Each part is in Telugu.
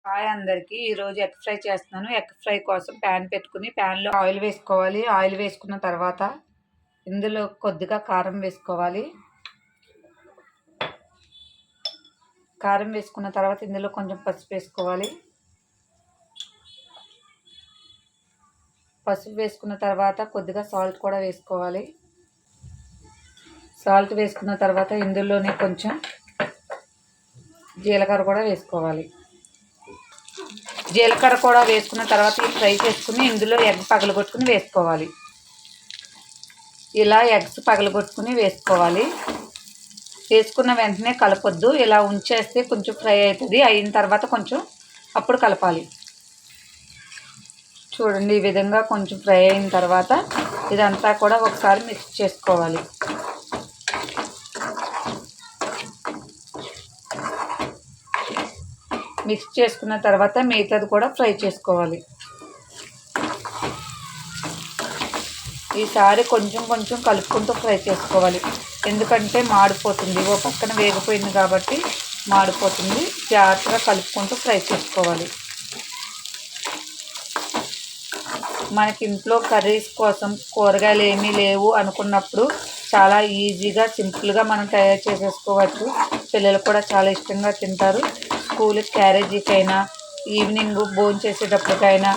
హాయ్ అందరికీ. ఈరోజు ఎగ్ ఫ్రై చేస్తున్నాను. ఎగ్ ఫ్రై కోసం ప్యాన్ పెట్టుకుని ప్యాన్లో ఆయిల్ వేసుకోవాలి. ఆయిల్ వేసుకున్న తర్వాత ఇందులో కొద్దిగా కారం వేసుకోవాలి. కారం వేసుకున్న తర్వాత ఇందులో కొంచెం పసుపు వేసుకోవాలి. పసుపు వేసుకున్న తర్వాత కొద్దిగా సాల్ట్ కూడా వేసుకోవాలి. సాల్ట్ వేసుకున్న తర్వాత ఇందులోనే కొంచెం జీలకర్ర కూడా వేసుకోవాలి. జీలకర్ర కూడా వేసుకున్న తర్వాత ఫ్రై చేసుకుని ఇందులో ఎగ్ పగలగొట్టుకుని వేసుకోవాలి. ఇలా ఎగ్స్ పగలగొట్టుకుని వేసుకోవాలి. వేసుకున్న వెంటనే కలపొద్దు. ఇలా ఉంచేస్తే కొంచెం ఫ్రై అవుతుంది. అయిన తర్వాత కొంచెం అప్పుడు కలపాలి. చూడండి, ఈ విధంగా కొంచెం ఫ్రై అయిన తర్వాత ఇదంతా కూడా ఒకసారి మిక్స్ చేసుకోవాలి. మిక్స్ చేసుకున్న తర్వాత మిగతాది కూడా ఫ్రై చేసుకోవాలి. ఈసారి కొంచెం కొంచెం కలుపుకుంటూ ఫ్రై చేసుకోవాలి. ఎందుకంటే మాడిపోతుంది. ఓ పక్కన వేగిపోయింది కాబట్టి మాడిపోతుంది. జాగ్రత్తగా కలుపుకుంటూ ఫ్రై చేసుకోవాలి. మనకి ఇంట్లో కర్రీస్ కోసం కూరగాయలు ఏమీ లేవు అనుకున్నప్పుడు చాలా ఈజీగా సింపుల్గా మనం తయారు చేసేసుకోవచ్చు. పిల్లలు కూడా చాలా ఇష్టంగా తింటారు. స్కూల్కి క్యారేజీకైనా ఈవినింగ్ భోజనం చేసేటప్పటికైనా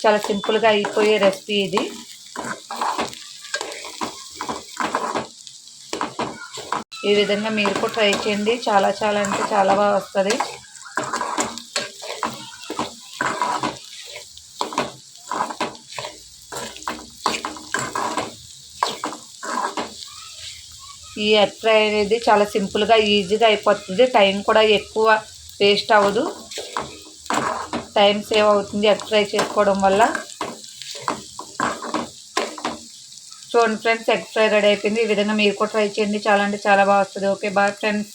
చాలా సింపుల్గా అయిపోయే రెసిపీ ఇది. ఈ విధంగా మీరు కూడా ట్రై చేయండి. చాలా అంటే చాలా బాగా వస్తుంది. ఈ ఎగ్ ఫ్రై అనేది చాలా సింపుల్గా ఈజీగా అయిపోతుంది. టైం కూడా ఎక్కువ వేస్ట్ అవ్వదు. టైం సేవ్ అవుతుంది ఎగ్ ఫ్రై చేసుకోవడం వల్ల. చూడండి ఫ్రెండ్స్, ఎగ్ ఫ్రై రెడీ అయిపోయింది. ఈ విధంగా మీరు కూడా ట్రై చేయండి. చాలా అంటే చాలా బాగా వస్తుంది. Okay, bye friends.